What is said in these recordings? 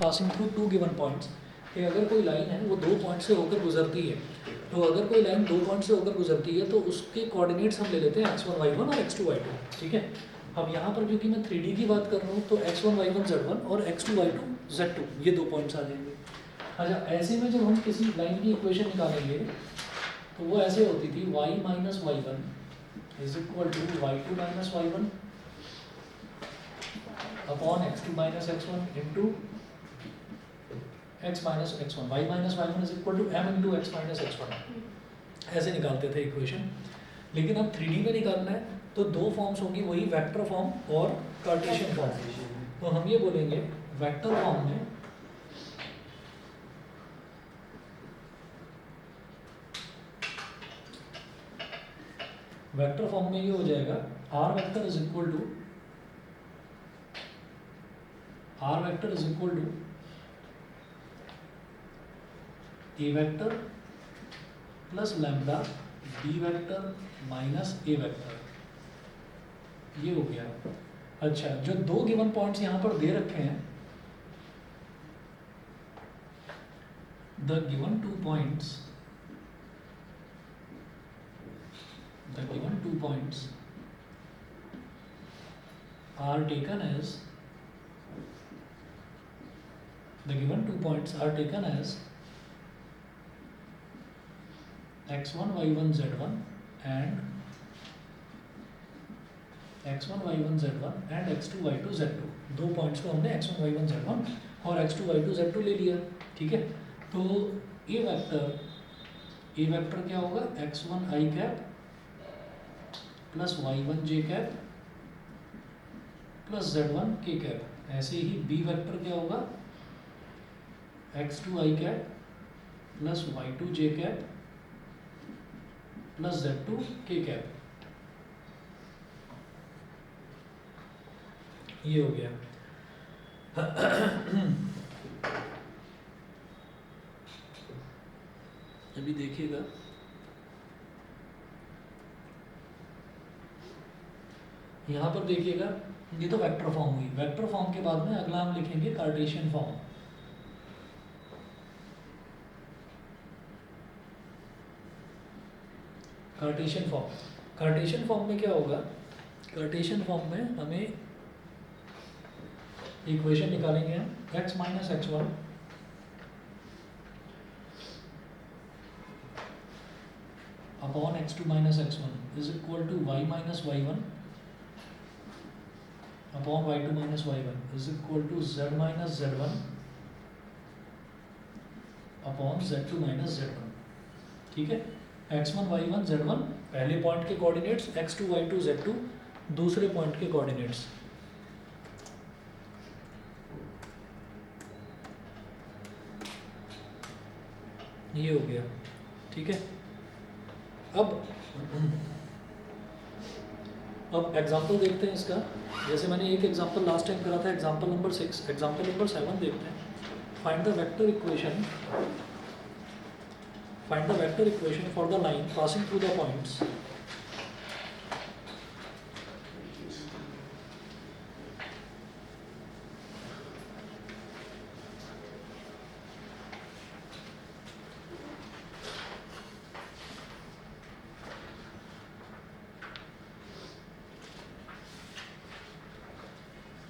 Passing through two given points कि अगर कोई लाइन है वो दो पॉइंट से होकर गुजरती है, तो अगर कोई लाइन दो पॉइंट से होकर गुजरती है तो उसके कोऑर्डिनेट्स हम ले लेते हैं x1 y1 और x2 y2, ठीक है। अब यहाँ पर क्योंकि मैं 3D की बात कर रहा हूँ तो x1 y1 z1 और x2 y2 z2 ये दो पॉइंट्स आ जाएंगे। अच्छा, ऐसे में जब हम किसी लाइन की इक्वेशन निकालेंगे तो वो ऐसे होती थी y minus y one is equal to y2 minus y one upon x2 minus x1 into x minus x1, y minus y one is equal to m into x minus x1। ऐसे निकालते थे equation. लेकिन अब 3D में निकालना है तो दो फॉर्म्स होंगी, वही वेक्टर फॉर्म और कार्टेशियन फॉर्म। तो हम ये बोलेंगे वेक्टर फॉर्म में ये हो जाएगा r vector is equal to a vector plus lambda b vector minus a vector, ये हो गया। अच्छा, जो दो गिवन पॉइंट्स यहाँ पर दे रखे हैं, the given two points are taken as x1 y1 z1 and x2 y2 z2। दो पॉइंट्स को हमने x1 y1 z1 और x2 y2 z2 ले लिया, ठीक है। तो ए वेक्टर क्या होगा, x1 i cap plus y1 j cap plus z1 k cap. ऐसे ही b वेक्टर क्या होगा, x2 i cap plus y2 j cap plus z2 k cap, ये हो गया। अभी देखिएगा, यहाँ पर देखिएगा, ये तो वेक्टर फॉर्म हुई। वेक्टर फॉर्म के बाद में अगला हम लिखेंगे कार्टेशियन फॉर्म। कार्टेशियन फॉर्म में क्या होगा, कार्टेशियन फॉर्म में हमें इक्वेशन निकालेंगे हम x minus x1 upon x2 minus x1 is equal to y minus y1 upon y2 minus y1 is equal to z minus z1 upon z2 minus z1, ठीक है। x1 y1 z1 पहले point के coordinates, x2 y2 z2 दूसरे point के coordinates, ये हो गया, ठीक है। अब एग्जाम्पल देखते हैं इसका। जैसे मैंने एक एग्जाम्पल लास्ट टाइम करा था, एग्जाम्पल नंबर 6। एग्जाम्पल नंबर 7 देखते हैं। Find the vector equation for the line passing through the points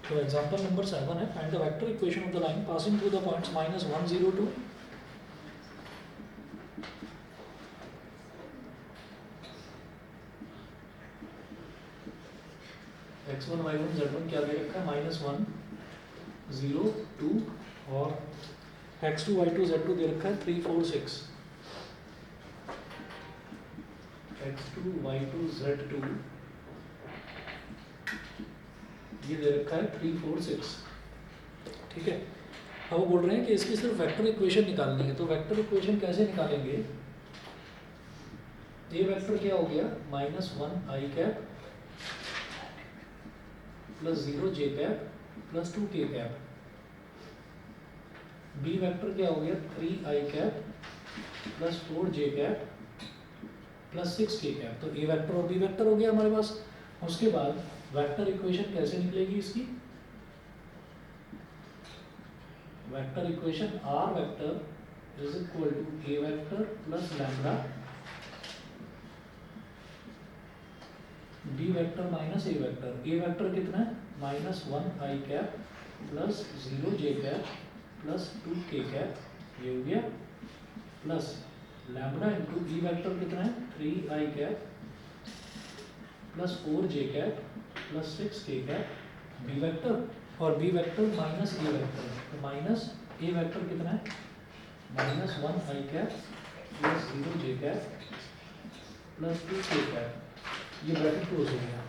तो एग्जाम्पल नंबर 7 है, find the vector equation of the line passing through the points -1 0 2 x1 y1 z1 क्या दे रखा है, -1 0 2 और x2 y2 z2 दे रखा है 3 4 6। x2 y2 z2 ये दे रखा है 3 4 6, ठीक है। अब वो बोल रहे हैं कि इसकी सिर्फ वेक्टर इक्वेशन निकालनी है। तो वेक्टर इक्वेशन कैसे निकालेंगे, ये वेक्टर क्या हो गया, -1 i cap plus 0 j cap plus 2 k cap. B vector क्या हो गया, 3 i cap plus 4 j cap plus 6 k cap. तो ए वेक्टर और बी वेक्टर हो गया हमारे पास। उसके बाद वेक्टर इक्वेशन कैसे निकलेगी इसकी, vector equation R vector is equal to A vector plus lambda B vector minus A vector कितना है minus 1 I cap plus 0 J cap plus 2 K cap, ये हो गया, plus lambda into B vector कितना है 3 I cap plus 4 J cap plus 6 K cap B vector, और B vector minus A vector, तो minus A vector कितना है minus 1 I cap plus 0 J cap plus 2 K cap, ये bracket close हो गया।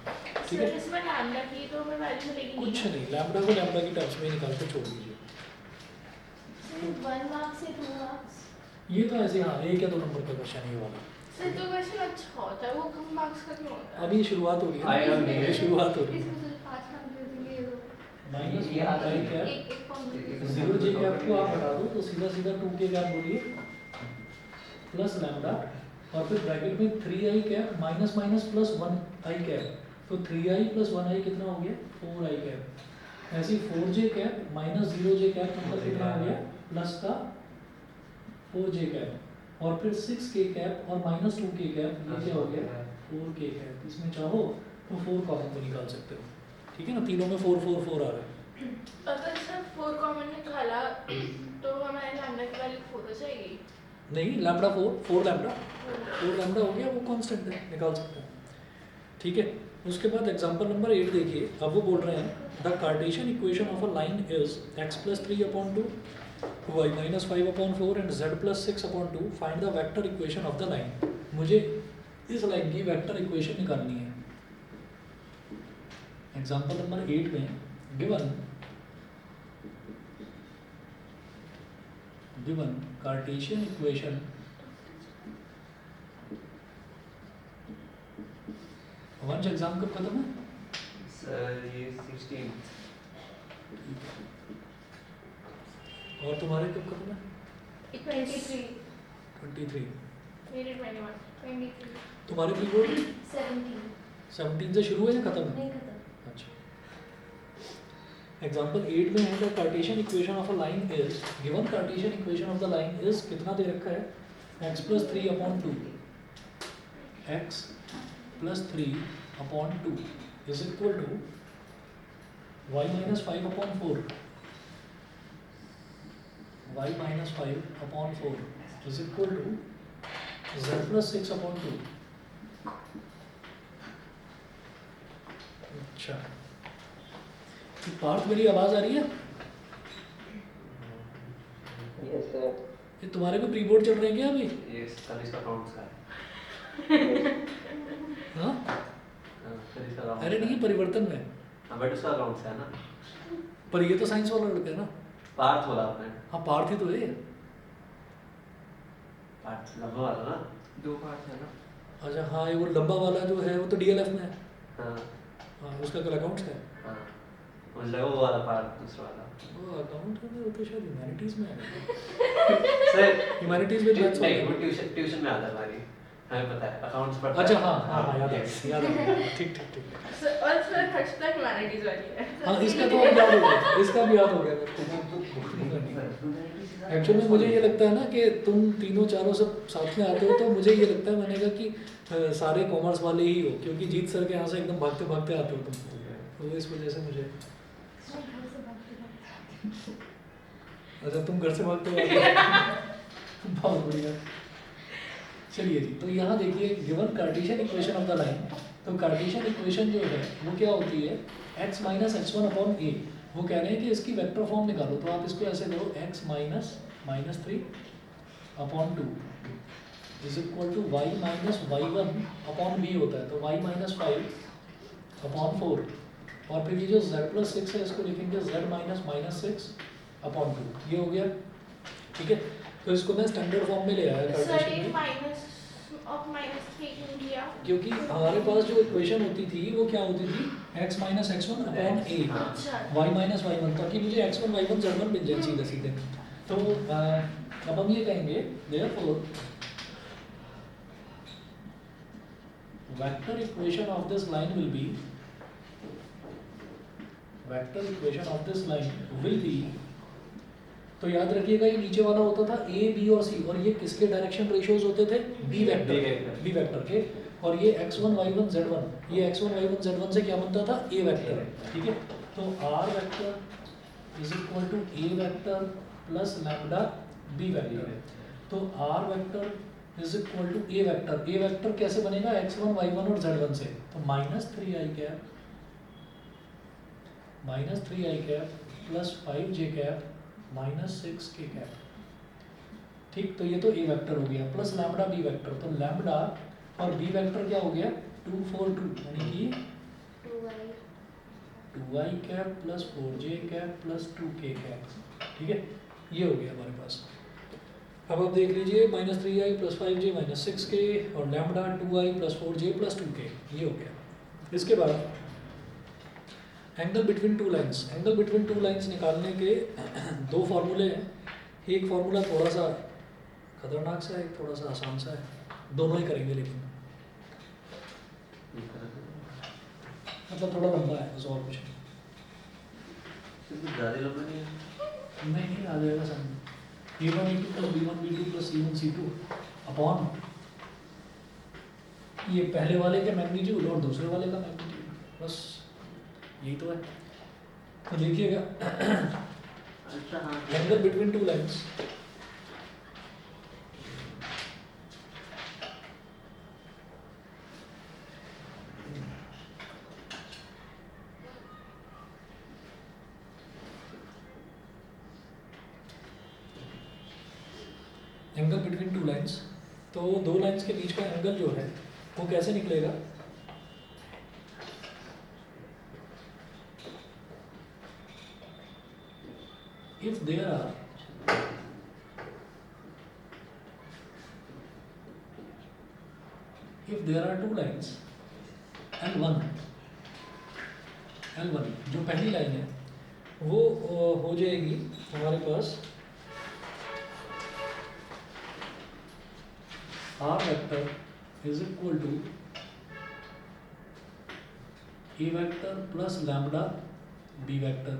ठीक है, इसमें लैम्बडा की तो मैं वैल्यू मिलेगी नहीं, कुछ नहीं, लैम्बडा को लैम्बडा की टर्म्स में निकाल कर छोड़ दीजिए। सिर्फ 1 मार्क्स से 2 मार्क्स, ये तो ऐसे हाँ 1 या 2 नंबर का क्वेश्चन ये वाला, सर तो क्वेश्चन अच्छा होता है, वो कम मार्क्स का क्यों होता है? अभी शुरुआत हो रही है, ये शुरुआत हो रही है। इसमें तो 5 नंबर देंगे ये माइनस ये आता है, कैप एक फॉर्मूला 0 जे कैप को आप हटा दो तो सीधा सीधा 2 के कैप बोलिए प्लस लैम्बडा, और फिर ब्रैकेट में 3 I cap minus minus plus 1 I cap, तो 3 आई प्लस 1 आई कितना हो गया 4 आई कैप, ऐसे 4 J cap minus 0 J cap मतलब कितना हो गया प्लस का 4 जे कैप, और फिर 6 के कैप और माइनस 2 के कैप, ये क्या हो गया 4 के कैप, इसमें चाहो तो 4 कॉमन में निकाल सकते हो। ठीक है ना, तीनों में 4 4 4 आ रहा है। अगर सर 4 कॉमन निकाला तो हमारे लैम्बडा की वैल्यू 4 हो जाएगी। नहीं, लैम्बडा 4 लैम्बडा हो गया, वो कांस्टेंट है, निकाल सकते हैं। ठीक है, उसके बाद एग्जांपल नंबर 8 देखिए, अब वो बोल रहे हैं the Cartesian equation of a line is x plus 3/2 y minus 5/4 and z plus 6/2, find the vector equation of the line. मुझे इस लाइन की वेक्टर इक्वेशन निकालनी है। एग्जांपल नंबर 8 में गिवन कार्टेशियन इक्वेशन वंश एग्जाम कब खत्म है? सर ये 16 और तुम्हारे कब खत्म है? 23 23। मेरे 21 23 तुम्हारे प्री बोर्ड 17 17 से शुरू है या खत्म है? नहीं खत्म। अच्छा, एग्जांपल 8 में है the Cartesian equation of a line is, given Cartesian equation of the line is कितना दे रखा है x plus 3/2 x plus 3/2 is equal to y minus 5/4 y minus 5/4 is equal to z plus 6/2। अच्छा, पार्थ मेरी आवाज आ रही है? यस सर, ये तुम्हारे भी प्री बोर्ड चल रहे हैं क्या अभी? ये सर इसका अकाउंट्स का है। हाँ, सर इसका अकाउंट्स अरे नहीं, परिवर्तन में। हाँ बट उसका अकाउंट्स है ना, पर ये तो साइंस वाला लड़का है ना। पार्थ बोला आपने, हाँ, पार्थ ही तो है। पार्थ लंबा वाला ना, 2 पार्ट है ना। अच्छा हाँ, ये वो लंबा वाला जो है वो तो डीएलएफ में है। हाँ हाँ, उसका कल अकाउंट्स है। हाँ, मुझे लगा वो वाला पार्ट दूसरा वाला। वो अकाउंट है, वो तो शायद ह्यूमैनिटीज में है। सर ह्यूमैनिटीज में मैथ्स नहीं, वो ट्यूशन में आता है हमारी, हमें पता है अकाउंट्स पढ़ता अच्छा है। हाँ हाँ हाँ, याद yes. है, याद है। ठीक ठीक ठीक। सर और सर हर्षिता ह्यूमैनिटीज वाली है। हाँ, इसका तो अब याद हो गया, इसका भी याद हो गया मेरे को। एक्चुअली मुझे ये लगता है ना कि तुम तीनों चारों सब साथ में आते हो, तो मुझे ये लगता है मैंने कहा कि सारे कॉमर्स वाले ही हो, क्योंकि जीत सर के यहाँ से एकदम भागते भागते आते हो तुम, तो इस वजह से मुझे। अच्छा, तुम घर से भागते हो? बहुत बढ़िया। चलिए जी, तो यहाँ देखिए given Cartesian equation of the line, तो कार्टेशियन इक्वेशन जो है वो क्या होती है x माइनस x1/a। वो कह रहे हैं कि इसकी वेक्टर फॉर्म निकालो, तो आप इसको ऐसे करो x minus -3/2 is equal to y minus y1/b होता है, तो y माइनस 5/4, और फिर ये जो z प्लस 6 है इसको लिखेंगे z माइनस -6/2, ये हो गया। ठीक है, तो इसको मैं स्टैंडर्ड फॉर्म में ले आया सर कार्टेशियन ये में, माइनस ऑफ -3 क्यों किया? क्योंकि हमारे पास जो इक्वेशन होती थी वो क्या होती थी x माइनस x1/a अच्छा y माइनस y1, ताकि मुझे x1 y1 z1 मिल जाए सीधे सीधे। तो अब हम ये कहेंगे therefore vector equation of this line will be, vector equation of this line will be तो याद रखिएगा ये नीचे वाला होता था ए बी और सी, और ये किसके डायरेक्शन रेशियोज होते थे? बी वेक्टर के। और ये x1 y1 z1, ये x1 y1 z1 से क्या बनता था? ए वेक्टर, ठीक है। तो r vector is equal to A vector plus lambda B vector. तो r vector is equal to A vector. A vector कैसे बनेगा? x1 y1 और z1 से। तो -3i cap plus 5j cap minus 6k cap, ठीक। तो ये तो ए वेक्टर हो गया, प्लस लैम्बडा बी वेक्टर। तो लैम्बडा और बी वेक्टर क्या हो गया? 2 4 2, यानी कि 2i cap plus 4j cap plus 2k cap, ठीक है। ये हो गया हमारे पास। अब आप देख लीजिए, -3i plus 5j minus 6k और lambda 2i plus 4j plus 2k, ये हो गया। इसके बाद angle between two lines. Angle between two lines निकालने के दो फार्मूले हैं। एक फार्मूला थोड़ा सा खतरनाक सा है, एक थोड़ा सा आसान सा है, दोनों ही करेंगे लेकिन मतलब थोड़ा लंबा है, बस और कुछ नहीं। ज़्यादा लंबा नहीं है? नहीं आ जाएगा समझ। a1 a2 plus b1 b2 plus c1 c2 upon ये पहले वाले के मैग्नीट्यूड और दूसरे वाले का मैग्नीट्यूड, बस यही तो है। तो देखिएगा अच्छा हाँ, angle between two lines, angle between two lines. तो दो लाइंस के बीच का एंगल जो है वो कैसे निकलेगा? if there are two lines L1 जो पहली लाइन है वो हो जाएगी हमारे पास r vector is equal to A vector plus lambda B vector,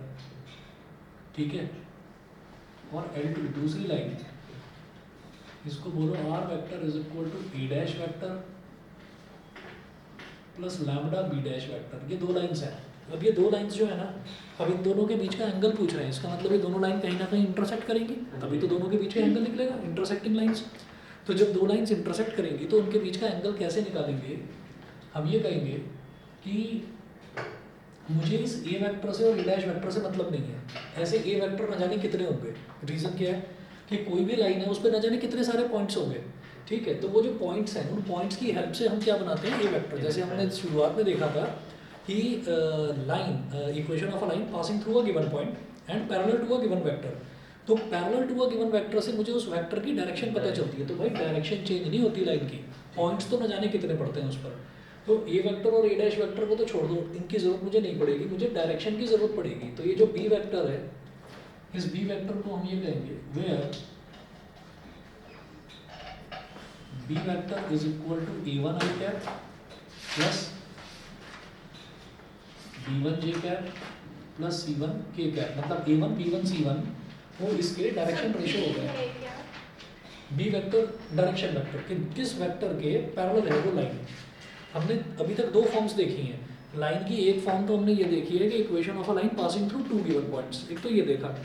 ठीक है। और L2 दूसरी लाइन इसको बोलो r vector is equal to A dash vector plus lambda B dash vector. ये दो लाइंस हैं। अब ये दो लाइंस जो है ना, अब इन दोनों के बीच का एंगल पूछ रहे हैं, इसका मतलब ये दोनों लाइन कहीं ना कहीं इंटरसेक्ट करेंगी, तभी तो दोनों के बीच का एंगल निकलेगा, इंटरसेक्टिंग लाइंस। तो जब दो लाइंस इंटरसेक्ट करेंगी तो उनके बीच का एंगल कैसे निकालेंगे? हम ये कहेंगे कि मुझे इस ए वेक्टर से और ए डैश वेक्टर से मतलब नहीं है। ऐसे ए वेक्टर न जाने कितने होंगे। रीज़न क्या है कि कोई भी लाइन है उस पर न जाने कितने सारे पॉइंट्स होंगे, ठीक है। तो वो जो पॉइंट्स हैं उन पॉइंट्स की हेल्प से हम क्या बनाते हैं? A vector. जैसे हमने शुरुआत में देखा था कि line equation of a line passing through a given point and parallel to a given vector. तो parallel to a given vector से मुझे उस वेक्टर की डायरेक्शन पता चलती है। तो भाई डायरेक्शन चेंज नहीं होती लाइन की, पॉइंट्स तो न जाने कितने पड़ते हैं उस पर। तो ए वेक्टर और ए डैश वेक्टर को तो छोड़ दो, इनकी ज़रूरत मुझे नहीं पड़ेगी, मुझे डायरेक्शन की ज़रूरत पड़ेगी। तो ये जो बी वेक्टर है, इस बी वेक्टर को हम ये कहेंगे where B vector is equal to a1 i cap plus b1 j cap plus c1 k cap. मतलब a1 b1 c1 वो इसके डायरेक्शन रेशियो हो गए। बी वेक्टर डायरेक्शन वेक्टर कि किस वेक्टर के पैरेलल है वो लाइन। हमने अभी तक दो फॉर्म्स देखी हैं लाइन की। एक फॉर्म तो हमने ये देखी है कि equation of a line passing through two given points, एक तो ये देखा।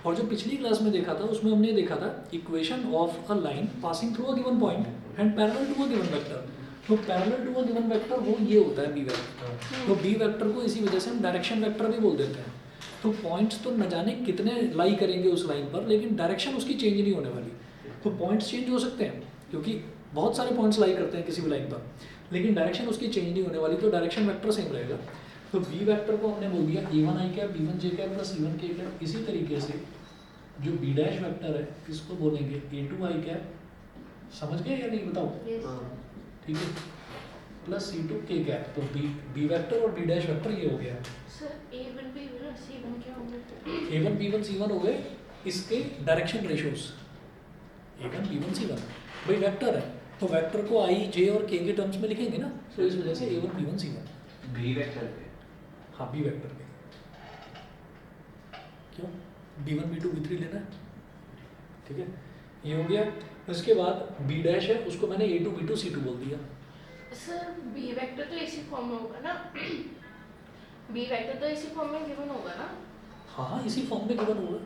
और जो पिछली क्लास में देखा था उसमें हमने देखा था equation of a line passing through a given point and parallel to a given vector. तो parallel to a given vector वो ये होता है बी वेक्टर। तो बी वेक्टर को इसी वजह से हम डायरेक्शन वेक्टर भी बोल देते हैं। तो पॉइंट्स तो न जाने कितने लाई करेंगे उस लाइन पर, लेकिन डायरेक्शन उसकी चेंज नहीं होने वाली। तो पॉइंट्स चेंज हो सकते हैं क्योंकि बहुत सारे पॉइंट्स लाई करते हैं किसी भी लाइन पर, लेकिन डायरेक्शन उसकी चेंज नहीं होने वाली। तो डायरेक्शन वेक्टर सेम रहेगा। तो बी वेक्टर को हमने बोल दिया a1 i cap b1 j cap plus c1 k cap. इसी तरीके से जो बी डैश वेक्टर है इसको बोलेंगे a2 i कैप, समझ गए या नहीं बताओ? ठीक है, प्लस c2 k कैप। तो बी वेक्टर और बी डैश वेक्टर ये हो गया। सर a1 b1 और c1 क्या होंगे? a1 b1 c1 हो गए इसके direction ratios. a1 b1 c1 भाई वेक्टर है तो वेक्टर को i j और k के टर्म्स में लिखेंगे ना, तो इस वजह से a1 b1 c1 B vector पे। हाँ बी वेक्टर पे। क्यों b1 b2 b3 लेना है? ठीक है, ये हो गया। उसके बाद बी डैश है, उसको मैंने A2 B2 C2 बोल दिया। सर बी वेक्टर तो इसी फॉर्म में होगा ना? बी वेक्टर तो इसी फॉर्म में गिवन होगा ना? हाँ, इसी फॉर्म में गिवन होगा।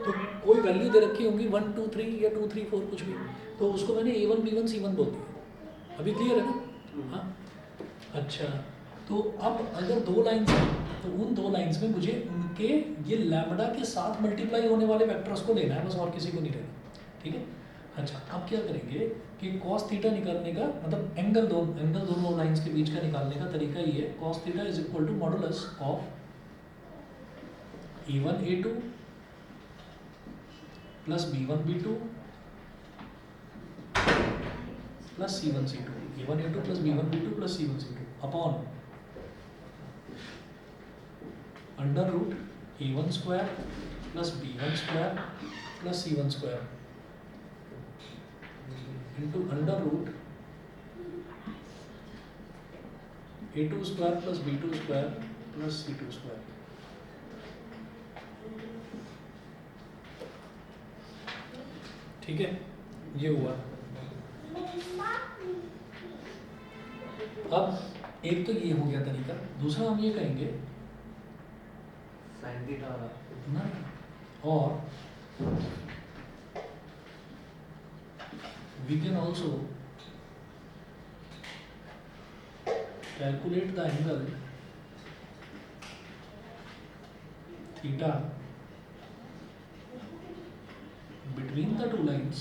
तो कोई वैल्यू दे रखी होंगी 1 2 3 या 2 3 4 कुछ भी, तो उसको मैंने A1 B1 C1 बोल दिया। अभी क्लियर है ना? हाँ, अच्छा। तो अब अगर दो लाइन्स हैं तो उन दो लाइन्स में मुझे उनके ये लैम्बडा के साथ मल्टीप्लाई होने वाले वेक्टर्स को लेना है बस, और किसी को नहीं लेना, ठीक है। अच्छा, अब क्या करेंगे कि कॉस थीटा निकालने का मतलब एंगल दोनों लाइन्स के बीच का निकालने का तरीका ये है, cos theta is equal to modulus of A1 A2 plus B1 B2 plus C1 C2, A1 A2 plus B1 B2 plus C1 C2 upon under root A1 square plus B1 square plus C1 square into under root A2 square plus B2 square plus C2 square. ठीक है, ये हुआ। अब एक तो ये हो गया तरीका, दूसरा हम ये कहेंगे sin थीटा वाला ना, और we can also calculate the angle theta between the two lines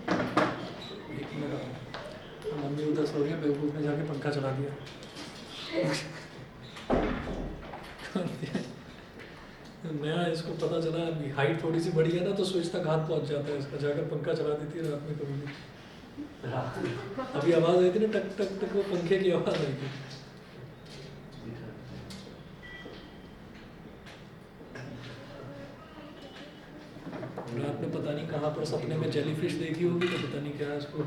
एक मिनट, मम्मी उधर सो रही है, बेवकूफ ने जाके पंखा चला दिया। नया इसको पता चला हाइट थोड़ी सी बड़ी है ना, तो स्विच तक हाथ पहुंच जाता है इसका, जाकर पंखा चला देती है रात में कभी भी। अभी आवाज आई थी ना, टक टक टक, वो पंखे की आवाज आई थी। रात में पता नहीं कहाँ पर सपने में जेलीफिश देखी होगी, तो पता नहीं क्या इसको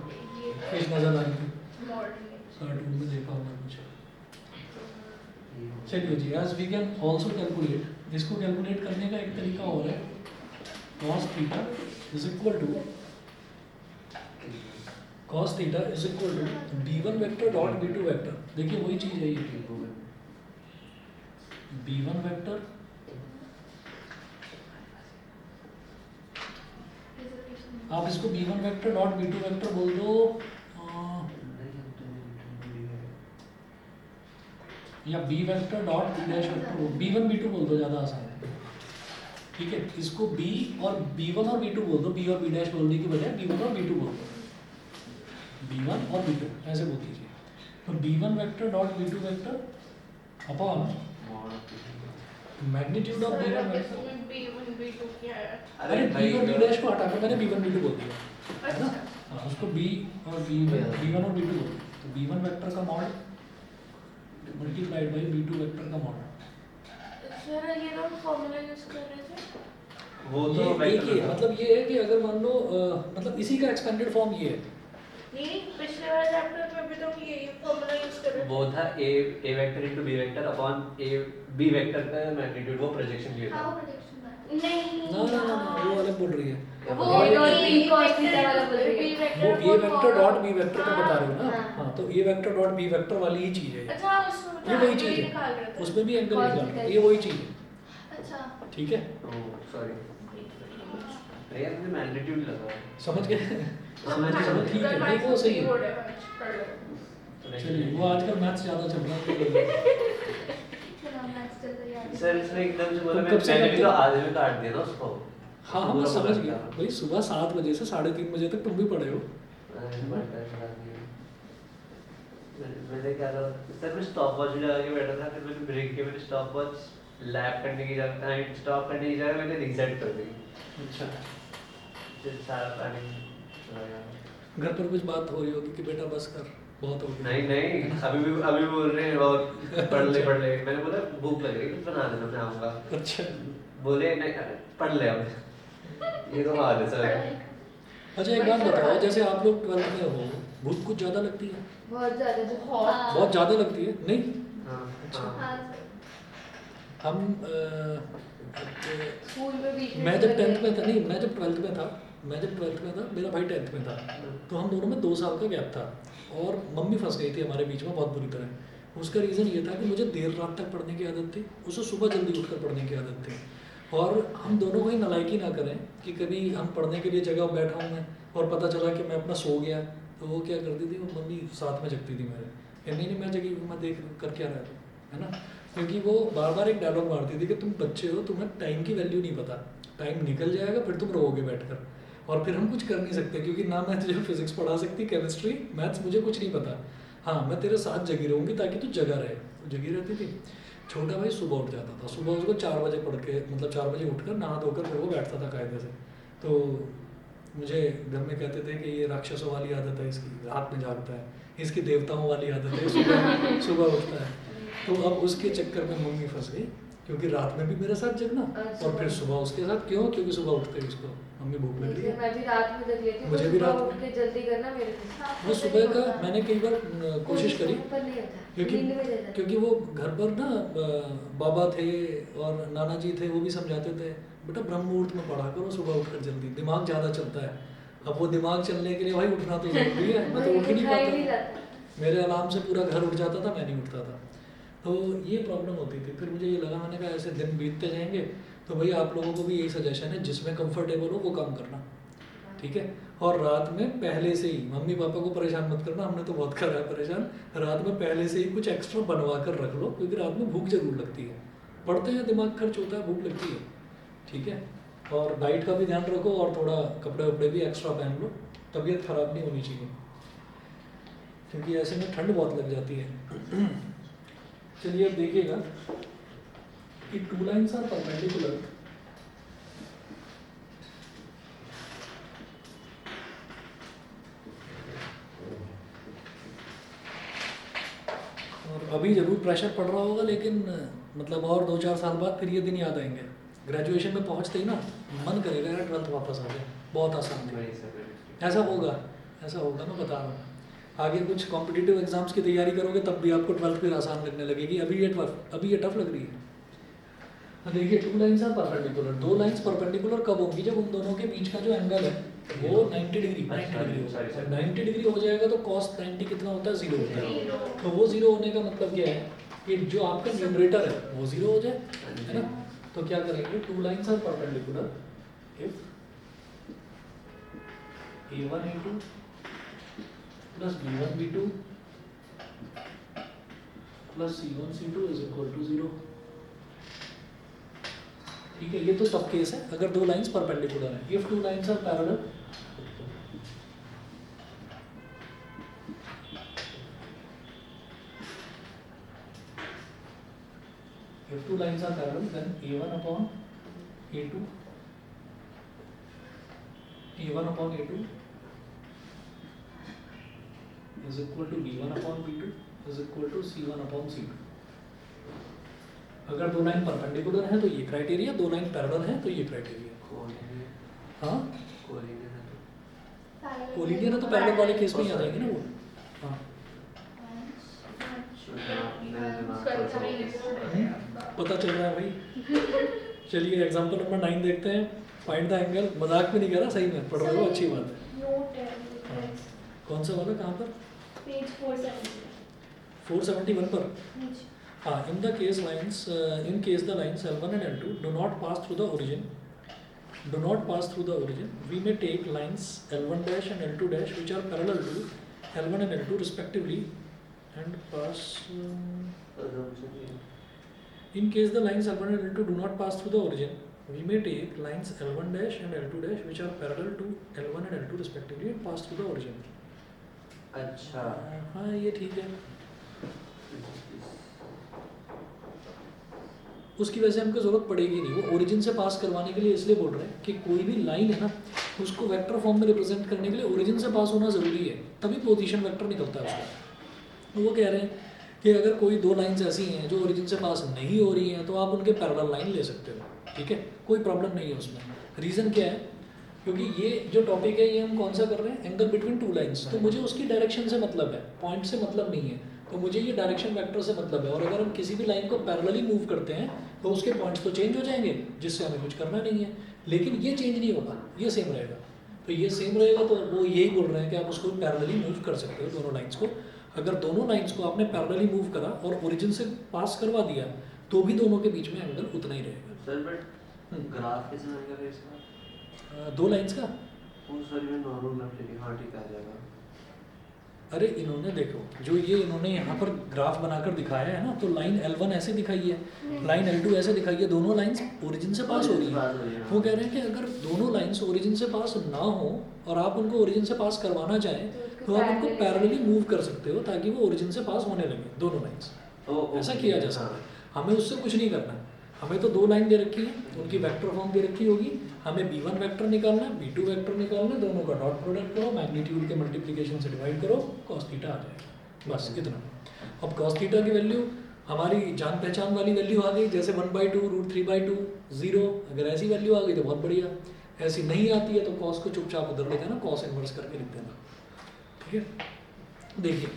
फिश नजर आई थी, कार्टून में देखा होगा कुछ। चलिए जी, as we can also calculate, इसको कैलकुलेट करने का एक तरीका और है, cos theta is equal to cos theta is equal to b1 vector dot b2 vector. देखिए वही चीज है ये, b1 वेक्टर आप इसको b1 vector dot b2 vector बोल दो, या b vector dot b dash vector, b1 b2 बोल दो, ज़्यादा आसान है। ठीक है, इसको b और b1 और b2 बोल दो, b और b डैश बोलने की बजाय b1 और b2 बोल दो, b1 और b2 ऐसे बोल दीजिए। तो b1 vector dot b2 vector upon magnitude of b1 vector. B1 B2 क्या है? अरे b और b डैश को हटाकर मैंने b1 b2 बोल दिया है ना। हाँ, उसको b और b1 और b2 बोल दिया, तो b1 वेक्टर का mod multiplied by b2 vector का मॉड। सर ये लोग फॉर्मूला यूज कर रहे थे? वो तो ये एक ही है, मतलब ये है कि अगर मान लो मतलब इसी का एक्सपेंडेड फॉर्म ये है। नहीं, पिछले वाले चैप्टर में भी तो ये फॉर्मूला यूज कर रहे थे। वो था a vector into b vector upon a b vector का मैग्नीट्यूड, वो प्रोजेक्शन लिए था। नहीं ना ना ना, वो अलग बोल रही है। वो ये cos थीटा वाला बोल रही है। वो a vector dot b vector का बता रहे हो ना। हाँ, तो a vector dot b vector वाली ही चीज है ये। अच्छा, उसमें ये वही चीज निकाल रहे है, थे। उसमें भी एंगल निकाल, ये वही चीज है। अच्छा, ठीक है, ओह सॉरी, अरे यार मुझे मैग्नीट्यूड लगा। समझ गए? समझ गए, चलो ठीक है, नहीं वो सही है। तो चलिए, वो आजकल मैथ्स ज्यादा चल रहा है। सर इसने एकदम से बोला तुम मैं कब से मैंने भी करते तो हो? आधे में काट दिया ना उसको। हाँ हाँ, मैं समझ गया भाई, सुबह 7 बजे से 3:30 बजे तक तुम भी पढ़े हो। मैंने क्या करा सर, मैं स्टॉप वॉच लगा के बैठा था, फिर मैंने ब्रेक के मैंने स्टॉप वॉच लैप करने की जगह स्टॉप करने की जगह मैंने रीसेट कर दी। अच्छा, फिर सारा प्लानिंग घर पर कुछ बात हो रही होगी कि बेटा बस कर, बहुत हो गया। नहीं नहीं, अभी बोल रहे हैं और पढ़ ले। मैंने बोला भूख लग रही है, कुछ बना देना, मैं आऊँगा। अच्छा बोले नहीं पढ़ ले अब, ये तो बात है सर। अच्छा, एक बात बताओ, जैसे आप लोग 12th में हो, भूख कुछ ज़्यादा लगती है? बहुत ज़्यादा जो हाँ। बहुत ज़्यादा लगती है नहीं। हाँ अच्छा। हाँ हाँ हम स्कूल में बीच में मैं जब निकल 10th में था, गए। नहीं मैं जब 12th में था, मेरा भाई 10th में था, तो हम दोनों में 2 साल का गैप था और मम्मी फंस गई थी हमारे बीच में बहुत बुरी तरह। उसका रीज़न ये था कि मुझे देर रात तक पढ़ने की आदत थी, उसे सुबह जल्दी उठकर पढ़ने की आदत थी, और हम दोनों को ही नालायकी ना करें कि कभी हम पढ़ने के लिए जगह बैठा हूँ मैं और पता चला कि मैं अपना सो गया, तो वो क्या करती थी, वो मम्मी साथ में जगती थी मेरे, कि नहीं मैं जगी हूँ, मैं देख कर क्या रहा था, है ना। क्योंकि वो बार बार एक डायलॉग मारती थी कि तुम बच्चे हो, तुम्हें टाइम की वैल्यू नहीं पता, टाइम निकल जाएगा फिर तुम रोओगे बैठकर, और फिर हम कुछ कर नहीं सकते, क्योंकि ना मैं तुझे फिजिक्स पढ़ा सकती, केमिस्ट्री मैथ्स मुझे कुछ नहीं पता, हाँ मैं तेरे साथ जगी रहूँगी ताकि तू जगा रहे। वो जगी रहती थी। छोटा भाई सुबह उठ जाता था, सुबह उसको 4 बजे पढ़ के, मतलब 4 बजे उठकर नहा धोकर फिर वो बैठता था कायदे से। तो मुझे घर में कहते थे कि ये राक्षसों वाली आदत है इसकी, रात में जागता है, इसकी देवताओं वाली आदत है, सुबह सुबह उठता है। तो अब उसके चक्कर में मम्मी फंस गई, क्योंकि रात में भी मेरे साथ जगना और फिर सुबह उसके साथ, क्यों, क्योंकि सुबह उठते ही उसको मम्मी भूख लग रही जैसे है। मैं भी रात में जग लेती हूँ, मुझे तो भी सुबह रात उठ के जल्दी करना मेरे से। वो सुबह का मैंने कई बार कोशिश करी, पर नहीं होता, क्योंकि नींद में जग जाती। क्योंकि वो घर पर ना बाबा थे और नाना जी थे, वो भी समझाते थे बेटा ब्रह्म मुहूर्त में पढ़ा करो, सुबह उठकर जल्दी, दिमाग ज़्यादा चलता है। अब वो दिमाग चलने के लिए भाई उठना तो जरूरी है, मैं तो उठ ही नहीं उठा ही पाता नहीं था। जाता। मेरे अलार्म से पूरा घर उठ जाता था, मैं नहीं उठता था, तो ये प्रॉब्लम होती थी। फिर मुझे ये लगा, मैंने कहा ऐसे दिन बीतते जाएंगे, तो भाई आप लोगों को भी यही सजेशन है, जिसमें कंफर्टेबल हो वो काम करना, ठीक है। और रात में पहले से ही, मम्मी पापा को परेशान मत करना, हमने तो बहुत करा है परेशान, रात में पहले से ही कुछ एक्स्ट्रा बनवा कर रख लो, क्योंकि रात में भूख जरूर लगती है, पढ़ते हैं दिमाग खर्च होता है, भूख लगती है, ठीक है। और डाइट का भी ध्यान रखो और थोड़ा कपड़े वपड़े भी एक्स्ट्रा पहन लो, तबीयत खराब नहीं होनी चाहिए, क्योंकि ऐसे में ठंड बहुत लग जाती है। चलिए अब देखिएगा कि 2 लाइन्स आर परपेंडिकुलर, और अभी जरूर प्रेशर पड़ रहा होगा, लेकिन मतलब और 2-4 साल बाद फिर ये दिन याद आएंगे, ग्रेजुएशन में पहुंचते ही ना मन करेगा यार 12th वापस आ जाए, बहुत आसान है। वही सब ऐसा होगा, ऐसा होगा, मैं बता रहा हूँ। आगे कुछ कॉम्पिटिटिव एग्जाम्स की तैयारी करोगे तब भी आपको 12th फिर आसान लगने लगेगी, अभी ये टफ लग रही है। तो देखिए 2 lines are perpendicular, 2 lines perpendicular कब होंगी, जब उन दोनों के बीच का जो एंगल है वो 90 डिग्री होगा। 90 डिग्री हो जाएगा तो cos 90 कितना होता है, 0 होता है। 0। तो वो 0 होने का मतलब क्या है कि जो आपका न्यूमरेटर है वो 0 हो जाए, है ना। तो क्या करेंगे, 2 lines are perpendicular if A1 A2 plus B1 B2 plus C1 C2 is equal to 0। ठीक है, ये तो सब केस है अगर 2 लाइन्स परपेंडिकुलर है। If 2 lines are parallel, if 2 lines are parallel, then A1 upon A2 is equal to B1 upon B2 is equal to C1 upon C2। अगर 2 line perpendicular है तो ये क्राइटेरिया, 2 लाइन पैरेलल है तो ये criteria. हाँ collinear है तो पैरेलल वाले केस में ही आ जाएंगे ना वो। हाँ पता चल रहा है भाई। चलिए एग्जांपल नंबर 9 देखते हैं। फाइंड द एंगल, मजाक में नहीं कह रहा, सही में पढ़ रहे हो, अच्छी बात है। नोट है हाँ। कौन सा वाला, कहाँ पर? पेज 470 471 पर। नीचे हाँ, in case the lines L1 and L2 do not pass through the origin, we may take lines L1 dash and L2 dash which are parallel to L1 and L2 respectively and pass. In case the lines L1 and L2 do not pass through the origin, we may take lines L1 dash and L2 dash which are parallel to L1 and L2 respectively and pass through the origin। अच्छा हाँ ये ठीक है। उसकी वजह से हमको जरूरत पड़ेगी नहीं, वो ओरिजिन से पास करवाने के लिए इसलिए बोल रहे हैं कि कोई भी लाइन है ना, उसको वेक्टर फॉर्म में रिप्रेजेंट करने के लिए ओरिजिन से पास होना जरूरी है, तभी पोजीशन वेक्टर निकलता है उसका। तो वो कह रहे हैं कि अगर कोई 2 लाइन्स ऐसी हैं जो ओरिजिन से पास नहीं हो रही हैं तो आप उनके पैरेलल लाइन ले सकते हो, ठीक है, कोई प्रॉब्लम नहीं है उसमें। रीज़न क्या है क्योंकि ये जो टॉपिक है ये हम कौन सा कर रहे हैं, एंगल बिटवीन टू लाइंस, तो मुझे उसकी डायरेक्शन से मतलब है, पॉइंट से मतलब नहीं है, तो मुझे ये डायरेक्शन वेक्टर से मतलब है। और अगर हम किसी भी लाइन को पैरेलली मूव करते हैं तो उसके पॉइंट्स तो चेंज हो जाएंगे, जिससे हमें कुछ करना नहीं है, लेकिन ये चेंज नहीं होगा, ये सेम रहेगा। तो ये सेम रहेगा तो वो यही बोल रहे हैं कि आप उसको पैरेलली मूव कर सकते हो दोनों लाइन्स को। अगर दोनों लाइन्स को आपने पैरेलली मूव करा और ओरिजिन से पास करवा दिया तो भी दोनों के बीच में एंगल उतना ही रहेगा। सर बट ग्राफ कैसे बनेगा फिर इसका? दो लाइन्स का, वो सर मैं नॉर्मल ग्राफ लेके, हाँ ठीक आ जाएगा। अरे इन्होंने देखो जो ये इन्होंने यहाँ पर ग्राफ बनाकर दिखाया है ना, तो लाइन L1 ऐसे दिखाई है, लाइन L2 ऐसे दिखाई है, दोनों लाइंस ओरिजिन से पास हो रही है। वो कह रहे हैं कि अगर दोनों लाइंस ओरिजिन से पास ना हो और आप उनको ओरिजिन से पास करवाना चाहें तो आप उनको पैरेलली मूव कर सकते हो ताकि वो ओरिजिन से पास होने लगे दोनों लाइंस। ऐसा किया जा सकता है, हमें उससे कुछ नहीं करना। हमें तो दो लाइन दे रखी है, उनकी वेक्टर फॉर्म दे रखी होगी, हमें b1 वेक्टर निकालना है, b2 वेक्टर निकालना है, दोनों का डॉट प्रोडक्ट करो, मैग्नीट्यूड के मल्टीप्लिकेशन से डिवाइड करो, cos थीटा आ जाएगा, बस इतना। अब cos थीटा की वैल्यू हमारी जान पहचान वाली वैल्यू आ गई, जैसे 1/2 √3/2 0, अगर ऐसी वैल्यू आ गई तो बहुत बढ़िया, ऐसी नहीं आती है तो cos को चुपचाप उधर ले जाना, cos इनवर्स करके लिख देना, ठीक है। देखिए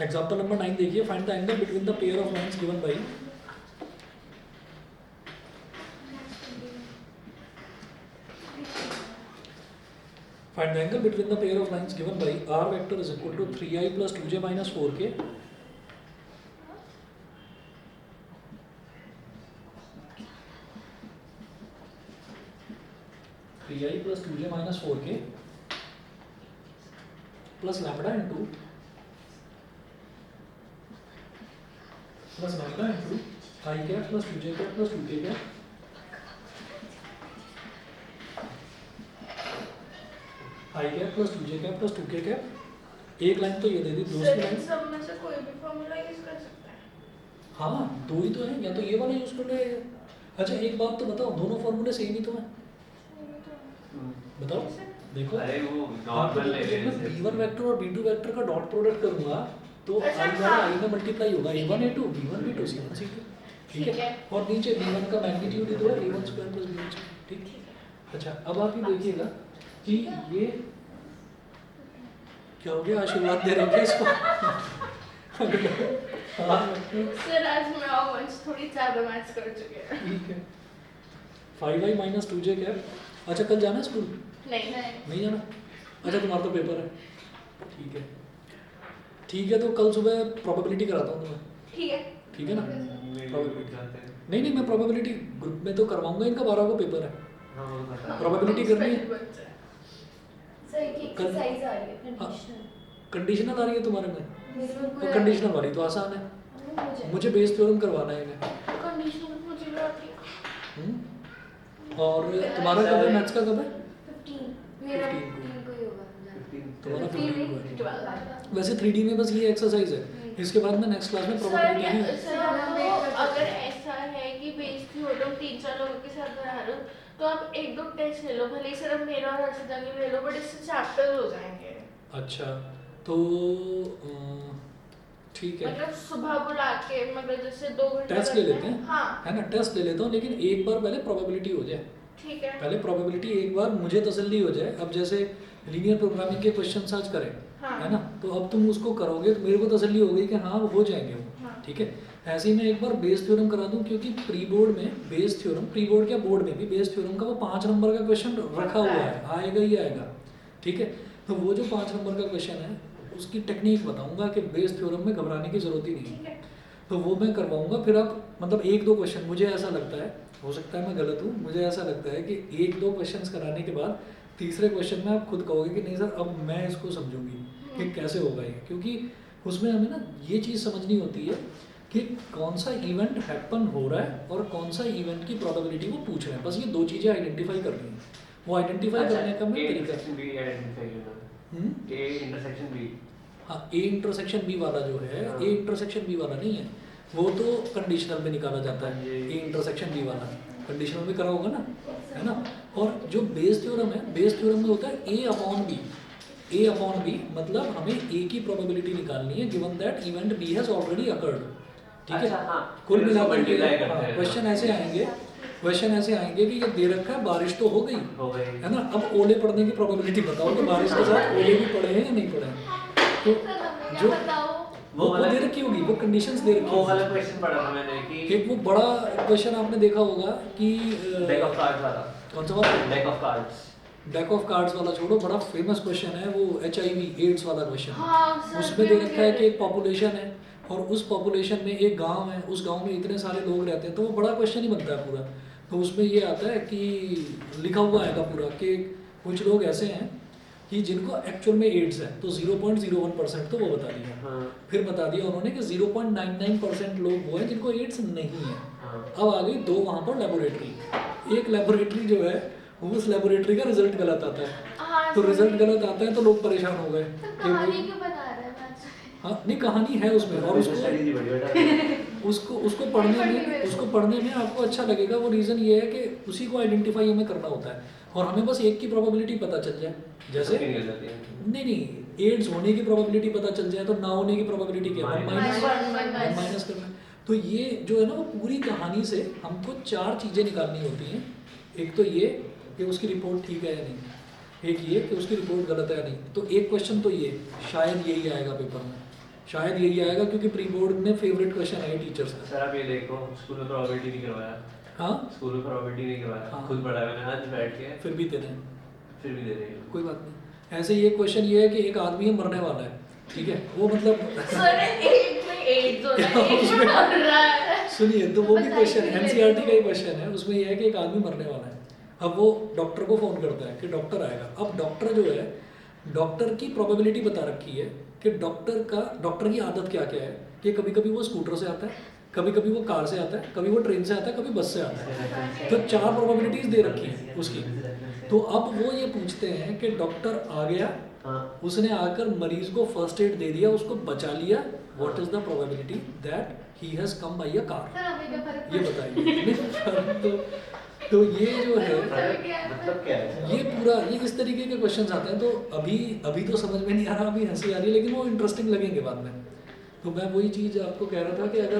एग्जाम्पल नंबर 9 देखिए, find the angle between the pair of lines given by, find the angle between the pair of lines given by r vector is equal to 3i plus 2j minus 4k plus 2j minus 4k plus lambda into I cap plus 2j cap plus 2k cap I cap plus 2j cap plus 2k cap। एक line तो ये दे दी, दूसरी line सब में से कोई भी formula use कर सकता है। हाँ दो ही तो है, या तो ये वाला यूज कर ले। अच्छा एक बात तो बताओ, दोनों फॉर्मूले सेम ही तो हैं, बताओ देखो। अरे वो नॉर्मल ले रहे हैं। b1 वेक्टर और b2 वेक्टर का डॉट प्रोडक्ट करूंगा तो अच्छा, i वाला हाँ। i में मल्टीप्लाई होगा, a1 a2 b1 b2 c1 c2, ठीक है। और नीचे b1 का मैग्नीट्यूड ही तो है, a1 square plus b1 square, ठीक। अच्छा अब आप ये देखिएगा कि ये क्या हो गया, आशीर्वाद दे रहे हैं इसको। सर आज मैं और वंश थोड़ी ज्यादा मैच कर चुके हैं। ठीक है 5i minus 2j कैप। अच्छा कल जाना है स्कूल? नहीं नहीं जाना? अच्छा तुम्हारा तो पेपर है, ठीक है ठीक है। तो कल सुबह प्रोबेबिलिटी कराता हूँ तुम्हें, ठीक है ना? नहीं नहीं मैं प्रोबेबिलिटी ग्रुप में तो करवाऊंगा, इनका 12 को पेपर है, प्रोबेबिलिटी करनी है। सर एक एक्सरसाइज आ रही है कंडीशनल, कंडीशनल आ रही है तुम्हारे में, मेरे को तो कंडीशनल वाली तो आसान है, मुझे बेस थ्योरम करवाना है इन्हें। कंडीशनल मुझे भी आती है। और तुम्हारा कब है, मैथ्स का कब है? 15 मेरा 15 को। 15 को ही होगा, तुम्हारा 15 को है। 12 वैसे 3D में बस ये एक्सरसाइज है, इसके बाद में नेक्स्ट क्लास में प्रोबेबिलिटी है। सर आपको अगर ऐसा है कि बेस थ्योरम 3-4 लोगों के साथ बना रहे हो तो आप 1-2 टेस्ट ले लो, भले ही सिर्फ मेरा और हर्षिता के ले लो, बट इससे चैप्टर हो जाएंगे। अच्छा तो ठीक है, मतलब सुबह बुला के मतलब जैसे 2 घंटे टेस्ट ले लेते हैं, हाँ है ना, टेस्ट ले लेता हूँ, लेकिन एक बार पहले प्रोबेबिलिटी हो जाए, ठीक है। पहले प्रोबेबिलिटी एक बार मुझे तसल्ली हो जाए। अब जैसे लीनियर प्रोग्रामिंग के क्वेश्चन आज करें, हाँ। है ना, तो अब तुम उसको करोगे तो मेरे को तसल्ली हो गई कि हाँ वो हो जाएंगे वो, हाँ। ठीक है। ऐसे ही मैं एक बार बेस थ्योरम करा दूं, क्योंकि प्री बोर्ड में बेस थ्योरम, प्री बोर्ड क्या बोर्ड में भी बेस थ्योरम का वो 5 नंबर का क्वेश्चन रखा हुआ है, आएगा ही आएगा, ठीक है। तो वो जो 5 नंबर का क्वेश्चन है उसकी टेक्निक बताऊंगा कि बेस थ्योरम में घबराने की जरूरत ही नहीं ठीक है, है। तो वो मैं करवाऊंगा। फिर आप मतलब 1-2 क्वेश्चन, मुझे ऐसा लगता है, हो सकता है मैं गलत हूँ, मुझे ऐसा लगता है कि 1-2 क्वेश्चंस कराने के बाद तीसरे क्वेश्चन में आप खुद कहोगे कि नहीं सर अब मैं इसको समझूंगी कि कैसे होगा ये, क्योंकि उसमें हमें ना ये चीज़ समझनी होती है कि कौन सा इवेंट हैपन हो रहा है और कौन सा इवेंट की प्रोबेबिलिटी वो पूछ रहे हैं, बस ये 2 चीज़ें आइडेंटिफाई करनी है। वो आइडेंटिफाई करने का मैं तरीका, ए इंटरसेक्शन बी, हाँ ए इंटरसेक्शन बी वाला जो है, ए इंटरसेक्शन बी वाला नहीं है, वो तो कंडीशनल में निकाला जाता है, ए इंटरसेक्शन बी वाला कंडीशनल में करा होगा ना, है ना। और जो बेस थ्योरम है, बेस थ्योरम में होता है A upon B, A upon B मतलब हमें ए की प्रोबेबिलिटी निकालनी है given that event B has already occurred, ठीक है। अच्छा, हाँ। कुल फिर उसको मिलाकर multiply करते हैं। क्वेश्चन ऐसे आएंगे क्वेश्चन ऐसे आएंगे कि ये दे रखा है बारिश तो हो गई, हो गई। है ना, अब ओले पड़ने की प्रोबेबिलिटी बताओ कि बारिश के साथ ओले भी पड़े हैं या नहीं पड़े हैं। तो क्या जो बताओ? वो दे रखी होगी, वो कंडीशंस दे रखी वो वाला होगी। क्वेश्चन पढ़ा था मैंने कि एक वो बड़ा क्वेश्चन आपने देखा होगा कि डेक ऑफ कार्ड्स वाला, कौन सा वाला, deck of cards. Deck of cards वाला छोड़ो, बड़ा फेमस क्वेश्चन है वो HIV एड्स वाला क्वेश्चन। हाँ, सर, उसमें दे भी रखा है मुझे- कि एक पॉपुलेशन है और उस पॉपुलेशन में एक गांव है, उस गांव में इतने सारे लोग रहते हैं, तो वो बड़ा क्वेश्चन ही बनता है पूरा। तो उसमें ये आता है कि लिखा हुआ आएगा पूरा कि कुछ लोग ऐसे हैं कि जिनको एक्चुअल में एड्स है, तो 0.01% तो वो बता दिया। हाँ फिर बता दिया उन्होंने कि 0.99% लोग वो हैं जिनको एड्स नहीं है। हाँ। अब आ गई दो वहाँ पर लेबोरेटरी। एक लेबोरेटरी जो है उस लेबोरेटरी का रिजल्ट गलत आता है, हाँ, तो सर, रिजल्ट गलत आता है तो लोग परेशान हो गए तो कि वो कहानी क्यों बता रहा है मैच? हाँ नहीं कहानी है उसमें, और स्टडी थी बड़ी बेटा। उसको पढ़ने में आपको अच्छा लगेगा। वो रीज़न ये है कि उसी को आइडेंटिफाई हमें करना होता है और हमें बस एक की प्रोबेबिलिटी पता चल जाए। जैसे सबकी निकल जाती है। नहीं एड्स होने की प्रोबेबिलिटी पता चल जाए तो ना होने की प्रोबेबिलिटी क्या है, माइनस। माइनस करना है। तो ये जो है ना वो पूरी कहानी से हमको 4 चीज़ें निकालनी होती हैं। एक तो ये कि उसकी रिपोर्ट ठीक है या नहीं, एक ये कि उसकी रिपोर्ट गलत है या नहीं। तो एक क्वेश्चन तो ये शायद यही आएगा पेपर में, शायद यही आएगा क्योंकि प्री बोर्ड में फेवरेट क्वेश्चन है टीचर्स का। सर आप ये देखो, स्कूल में प्रोबेबिलिटी नहीं करवाया, हाँ स्कूल में प्रोबेबिलिटी नहीं करवाया, हाँ। खुद पढ़ा मैंने आज बैठ के, फिर भी देना है, फिर भी दे रही हूँ। कोई बात नहीं। ऐसे ये क्वेश्चन ये है कि एक आदमी है मरने वाला है, ठीक है, वो मतलब सर एक में एड्स हो रहा है, एक में मर रहा है। सुनिए तो वो भी बताइए क्वेश्चन धीरे NCERT का ही धीरे। क्वेश्चन है। उसमें ये है कि एक आदमी मरने वाला है, अब वो डॉक्टर को फ़ोन करता है कि डॉक्टर आएगा। अब डॉक्टर जो है, डॉक्टर की प्रोबेबिलिटी बता रखी है कि डॉक्टर की आदत क्या क्या है कि कभी कभी वो स्कूटर से आता है, कभी कभी वो कार से आता है, कभी वो ट्रेन से आता है, कभी बस से आता है। तो 4 प्रोबेबिलिटीज दे रखी हैं उसकी। तो अब वो ये पूछते हैं कि डॉक्टर आ गया, हाँ उसने आकर मरीज को फर्स्ट एड दे दिया, उसको बचा लिया, what is the probability that he has come by a car, sir अभी क्या फर्क ये पड़ता है? बताइए। तो ये जो है मतलब क्या है? ये पूरा ये इस तरीके के क्वेश्चंस आते हैं। तो अभी तो समझ में नहीं आ रहा, अभी हंसी आ रही है, लेकिन वो इंटरेस्टिंग लगेंगे बाद में। तो मैं वही चीज़ आपको कह रहा था कि अगर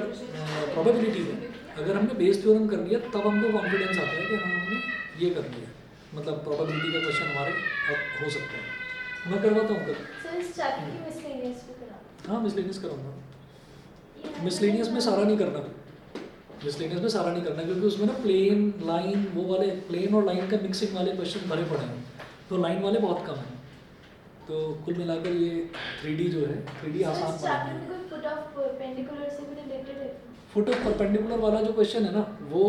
प्रोबेबिलिटी में अगर हमने बेस थ्योरम कर लिया तब हमको कॉन्फिडेंस आता है कि हाँ हमने ये कर लिया, मतलब प्रोबेबिलिटी का क्वेश्चन हमारे अब हो सकता है। मैं करवाता हूँ कल। सर इस चैप्टर की मिसलेनियस भी करा। हाँ मिसलेनियस करूँगा। मिसलेनियस में सारा नहीं करना, मिसलेनियस में सारा नहीं करना क्योंकि उसमें ना प्लेन लाइन वो वाले प्लेन और लाइन का मिक्सिंग वाले क्वेश्चन भरे पड़े हैं, तो लाइन वाले बहुत कम हैं। तो कुल मिलाकर ये 3D जो है 3D सर आसान इस चैप्टर पड़ेगी। में कोई फुट ऑफ परपेंडिकुलर से भी रिलेटेड है? फुट ऑफ परपेंडिकुलर वाला जो क्वेश्चन है ना वो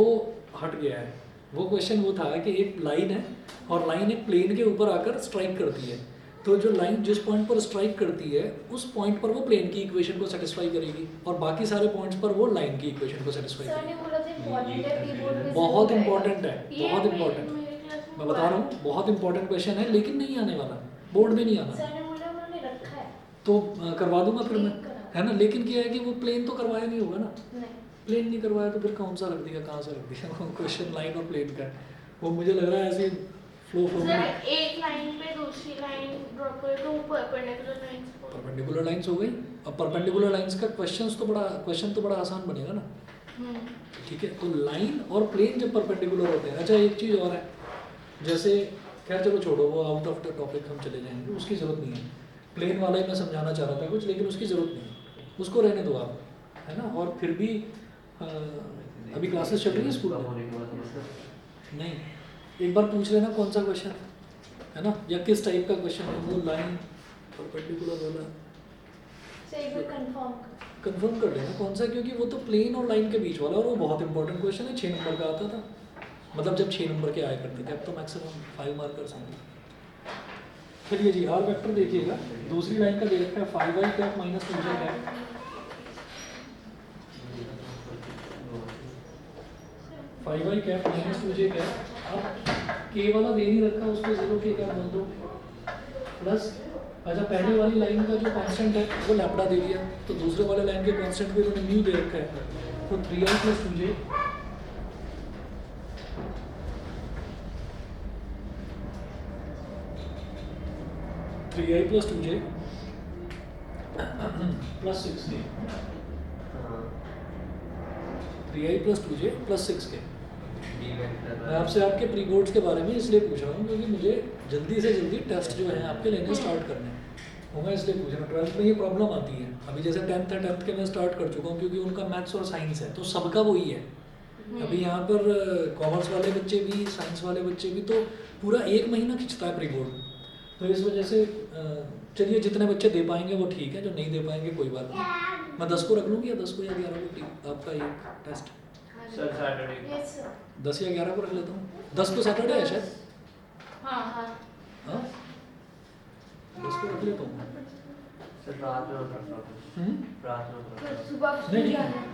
हट गया है। वो क्वेश्चन वो था कि एक लाइन है और लाइन एक प्लेन के ऊपर आकर स्ट्राइक करती है, तो जो लाइन जिस पॉइंट पर स्ट्राइक करती है उस पॉइंट पर वो प्लेन की इक्वेशन को सेटिस्फाई करेगी और बाकी सारे पॉइंट्स पर वो लाइन की इक्वेशन को सेटिस्फाई सर ने करेगी। बोला था इम्पोर्टेंट है, प्री बोर्ड में बहुत जरूर इंपॉर्टेंट है, ये बहुत मेरे- इंपॉर्टेंट। मेरे क्लास में मैं बता रहा हूँ बहुत इंपॉर्टेंट क्वेश्चन है, लेकिन नहीं आने वाला, बोर्ड में नहीं आएगा। आना। सर ने बोला उन्होंने रखा है। तो करवा दूंगा फिर मैं, Plain करा। है ना। लेकिन क्या है कि वो प्लेन तो करवाया नहीं होगा ना, नहीं प्लेन नहीं करवाया तो फिर कौन सा रख दिया, कहाँ से रख दिया क्वेश्चन लाइन और प्लेन का है। वो मुझे लग रहा है ऐसे फ्लो सर में एक लाइन पे दूसरी लाइन ड्रॉप करे तो ऊपर परपेंडिकुलर लाइंस को परपेंडिकुलर लाइंस हो गई। अब परपेंडिकुलर लाइंस का क्वेश्चन तो बड़ा आसान बनेगा ना, ठीक है। तो लाइन और प्लेन जब परपेंडिकुलर होते हैं। अच्छा एक चीज़ और है, जैसे खैर चलो छोड़ो वो आउट ऑफ द टॉपिक हम चले जाएंगे, उसकी ज़रूरत नहीं है। प्लेन वाला ही मैं समझाना चाह रहा था कुछ, लेकिन उसकी ज़रूरत नहीं है, उसको रहने दो आप, है ना। और फिर भी अभी क्लासेस चल रही है स्कूल में, नहीं एक बार पूछ लेना कौन सा क्वेश्चन है ना, या किस टाइप का क्वेश्चन है वो लाइन परपेंडिकुलर वाला, सर एक बार कंफर्म कंफर्म कर लेना कौन सा, क्योंकि वो तो प्लेन और लाइन के बीच वाला और वो बहुत इंपॉर्टेंट क्वेश्चन है। 6 नंबर का आता था, मतलब जब 6 नंबर के आया करते थे, अब तो मैक्सिमम 5 मार्कर्स होंगे। चलिए जी आर वेक्टर देखिएगा, दूसरी लाइन का दे रखा है 5y cap minus 2j cap, 5y cap minus 2j cap. अब k वाला दे नहीं रखा, उसको 0 के कैप बोल दो प्लस। अच्छा पहले वाली लाइन का जो कांस्टेंट है वो लैम्बडा दे दिया, तो दूसरे वाले लाइन के कांस्टेंट पे उन्होंने म्यू दे रखा है, तो 3i plus 2j 3i plus 2j plus 6k, 3i plus 2j plus 6k। B vector मैं आपसे आपके प्री बोर्ड्स के बारे में इसलिए पूछ रहा हूँ क्योंकि मुझे जल्दी से जल्दी टेस्ट जो है आपके लेने स्टार्ट करने हैं। वो मैं इसलिए पूछ रहा हूँ, 12th में ये प्रॉब्लम आती है। अभी जैसे 10th है, 10th के मैं स्टार्ट कर चुका हूँ क्योंकि उनका मैथ्स और साइंस है तो सबका वही है। अभी यहाँ पर कॉमर्स वाले बच्चे भी, साइंस वाले बच्चे भी, तो पूरा 1 महीना खिंचता है प्री बोर्ड। तो इस वजह से चलिए जितने बच्चे दे पाएंगे वो ठीक है, जो नहीं दे पाएंगे कोई बात नहीं। मैं 10 को रख लूँगी या 10 को या 11 को ठीक आपका ये test? Sir Saturday Yes, sir. 10 या 11 को रख लेता हूँ। 10 को सैटरडे है शायद? हाँ हाँ हाँ 10 को रख लेता हूँ। सर रात में होता है रात में होता तो है सुबह स्कूल नहीं। जाना है।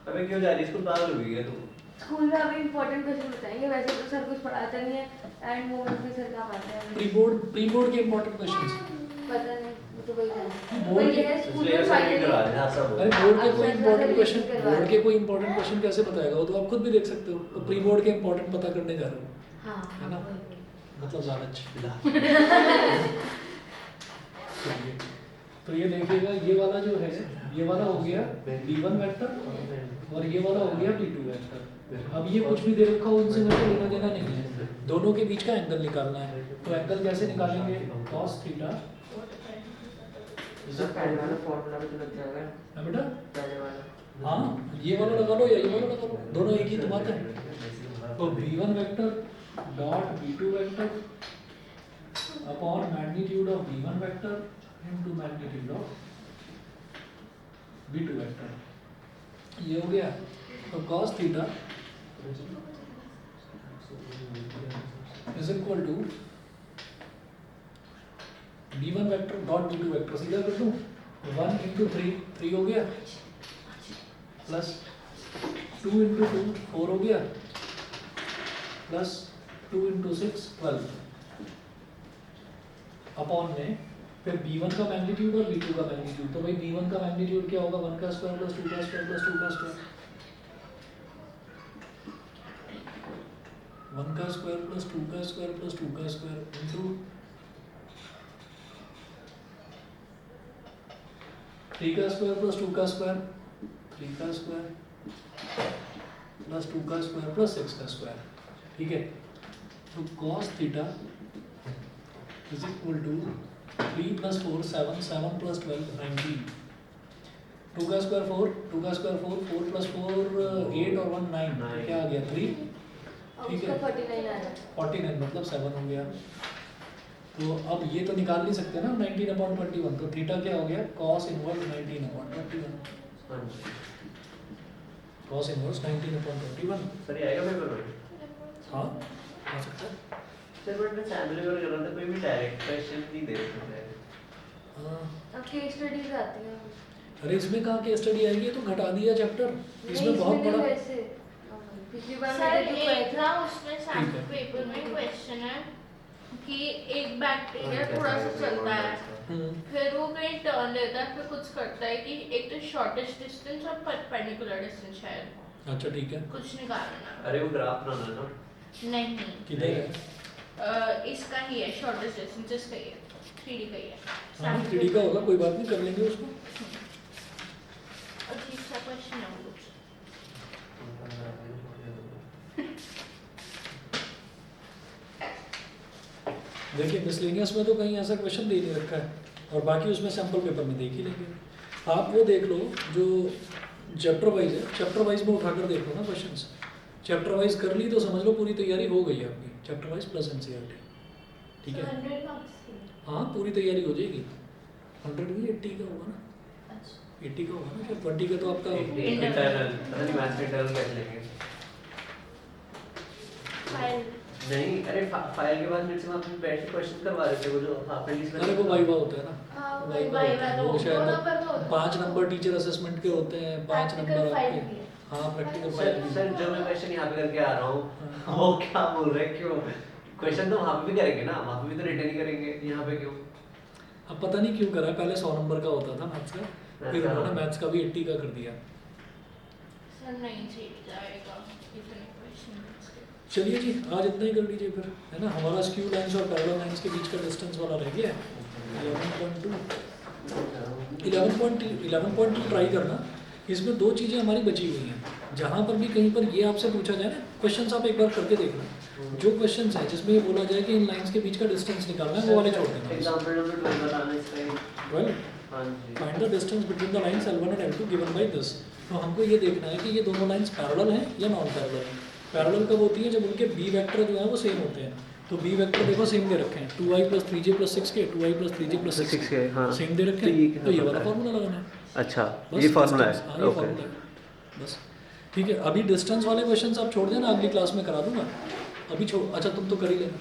अबे क्यों जा रही स्कूल पागल हो गई है तू स्कूल में अभी इम्पोर्टेंट क्वेश्चन बताएंगे, वैसे तो सर कुछ पढ़ाता नहीं है एंड मोमेंट में सर काम आता है। प्री बोर्ड के इंपॉर्टेंट क्वेश्चंस। पता नहीं, वो तो वही जाना बोर्ड वही के- है स्कूल इसलिए में ऐसा नहीं करवा फाइनली। रहे हाँ सब अरे बोर्ड के कोई अच्छा, इंपॉर्टेंट अच्छा, क्वेश्चन, करवा बोर्ड रहे। के कोई इंपॉर्टेंट क्वेश्चन कैसे बताएगा वो तो आप खुद भी देख सकते हो। तो प्री बोर्ड के इंपॉर्टेंट पता करने जा रहे हो, हाँ है ना? वही। मतलब लालच। चलिए, तो ये देखिएगा, ये वाला जो है ये वाला हो गया B1 वेक्टर और ये वाला हो गया B2 वेक्टर। अब ये कुछ भी दे रखा हो उनसे मेरे को लेना देना नहीं है, दोनों के बीच का एंगल निकालना है। तो एंगल कैसे निकालेंगे? cos थीटा सर पहले वाला फॉर्मूला भी तो लग जाएगा है बेटा। पहले वाला। हाँ ये वाला लगा लो या ये वाला लगा लो, दोनों एक ही तो बात है। तो B1 vector dot B2 vector upon magnitude of B1 vector into magnitude of B2 vector, ये हो गया। तो cos theta is equal to B1 vector dot B2 vector, सीधा कर दूं 1 इंटू 3 हो गया, प्लस 2 इंटू 2 4 हो गया, प्लस 2 इंटू 6 12 अपॉन में फिर B1 का मैग्नीट्यूड और B2 का मैग्नीट्यूड। तो भाई B1 का मैग्नीट्यूड क्या होगा? 1 का स्क्वायर प्लस 2 का स्क्वायर प्लस 2 का स्क्वायर, 1 का स्क्वायर प्लस 2 का स्क्वायर प्लस 2 का स्क्वायर इंटू 3 का स्क्वायर प्लस 2 का स्क्वायर, 3 का स्क्वायर प्लस 2 का स्क्वायर प्लस 6 का स्क्वायर। ठीक है, तो cos theta is equal to 3 plus 4 7, 7 plus 12 19, 2 का स्क्वायर 4, 2 का स्क्वायर 4, 4 प्लस 4 8 और 1 9, तो क्या आ गया 3, और ठीक उसका है 49 आ रहा है। 49 मतलब 7 हो गया। तो अब ये तो निकाल नहीं सकते ना 19/21, तो थीटा क्या हो गया? cos इनवर्स 19/21, हाँ जी cos इनवर्स 19/21। सर ये आएगा पेपर में हाँ आ सकता है। सर बट मैं सैम्पल पेपर कर रहा था, कोई भी डायरेक्ट क्वेश्चन नहीं दे सकता है हाँ, अब केस स्टडीज आती हैं। अरे इसमें कहाँ के स्टडी आएगी? ये तो घटा दिया चैप्टर, इसमें बहुत नहीं बड़ा। वैसे पिछली बार सर मैंने जो एक पढ़ा ना उसमें सैम्पल पेपर में क्वेश्चन है कि एक बैक्टीरिया थोड़ा सा चलता है, फिर वो कहीं टर्न लेता है, फिर कुछ करता है कि एक तो शॉर्टेस्ट डिस्टेंस और परपेंडिकुलर डिस्टेंस शायद अच्छा ठीक है, कुछ निकालना। अरे वो ग्राफ बनाना है ना नहीं किधर है? इसका ही है शॉर्टेस्ट डिस्टेंस, इसका ही है 3D का ही है। हाँ 3D का होगा, कोई बात नहीं, कर लेंगे उसको। अजीब सा क्वेश्चन है वो कुछ। देखिए मिसलेनियस में तो कहीं ऐसा क्वेश्चन दे नहीं रखा है, और बाकी उसमें सैम्पल पेपर में देख ही लेंगे। आप वो देख लो जो चैप्टर वाइज है, चैप्टर वाइज में उठाकर देख लो ना क्वेश्चंस। चैप्टर वाइज कर ली तो समझ लो पूरी तैयारी हो गई है आपकी, चैप्टर वाइज प्लस एनसीईआरटी। ठीक है, 100 मार्क्स की। हाँ पूरी तैयारी हो जाएगी। 100 भी 80 का होगा ना, अच्छा 80 का होगा ना, शायद 20 का तो आपका इंटरनल पता नहीं मैथ्स इंटरनल कैसे लेंगे फाइल नहीं अरे फाइल के बाद मेरे से वहाँ पे बैठ के क्वेश्चन करवा रहे थे वो जो अप्रेंटिस अरे वो वाइवा होता है ना, हाँ वाइवा वाइवा होता है, तो वो शायद दोनों पर तो होता है। 5 नंबर टीचर असेसमेंट के होते हैं, 5 Practical नंबर फाइल आपके। भी है। हाँ प्रैक्टिकल सर फाइल भी सर जो मैं क्वेश्चन यहाँ पे करके आ रहा हूँ वो क्या बोल रहे हैं क्यों क्वेश्चन तो वहाँ पे भी करेंगे ना, वहाँ पे भी तो रिटर्न ही करेंगे, यहाँ पे क्यों? अब पता नहीं क्यों करा, पहले 100 नंबर का होता था मैथ्स का, फिर का। उन्होंने मैथ्स का भी 80 का कर दिया। सर नहीं ठीक जाएगा इतने क्वेश्चन। चलिए जी आज इतना ही कर लीजिए फिर, है ना। हमारा स्क्यू लाइंस और पैरेलल लाइंस के बीच का डिस्टेंस वाला रह गया है 11.2 ट्राई करना। इसमें दो चीज़ें हमारी बची हुई हैं, जहाँ पर भी कहीं पर ये आपसे पूछा जाए ना, क्वेश्चंस आप एक बार करके देखना, जो क्वेश्चंस हैं जिसमें ये बोला जाए कि इन लाइंस के बीच का डिस्टेंस निकालना है, वो वाले छोड़ देना। एग्जांपल नंबर 12 बताना इसका ही। 12 हाँ जी। Find the distance between the lines L1 and L2 given by this. तो हमको ये देखना है कि ये दोनों लाइंस पैरेलल हैं या नॉन पैरेलल हैं। पैरेलल कब होती है? जब उनके बी वेक्टर जो है वो सेम होते हैं। तो बी वेक्टर देखो सेम दे रखे हैं, 2i + 3j + 6k, 2i + 3j + 6k, हाँ। सेम दे रखे तो ये हैं, कितना तो ये वाला पता है? फार्मूला लगाना है। अच्छा, बस ये फार्मूला distance, हाँ, है। ये ओके। फार्मूला है बस। ठीक है, अभी डिस्टेंस वाले क्वेश्चंस आप छोड़ देना, अगली क्लास में करा दूंगा। अभी छोड़, अच्छा तुम तो कर ही लेना।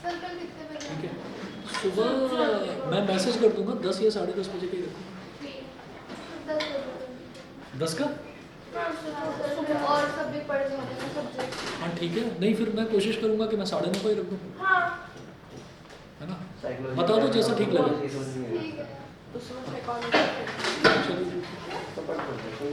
सर कल कितने बजे ठीक है, सुबह मैं मैसेज कर दूंगा, 10 या 10:30 बजे के ही रखूँगा। ठीक 10 बजे 10 का? सुबह और सब भी पढ़ जाते हैं सब्जेक्ट। हाँ ठीक है, नहीं फिर मैं कोशिश करूंगा कि मैं 9:30 को ही रख दूँ, हाँ है ना? साइकोलॉजी बता दो जैसा ठीक लगे। ठीक है उसमें साइकोलॉजी चलिए। तो पढ़ सकते हो।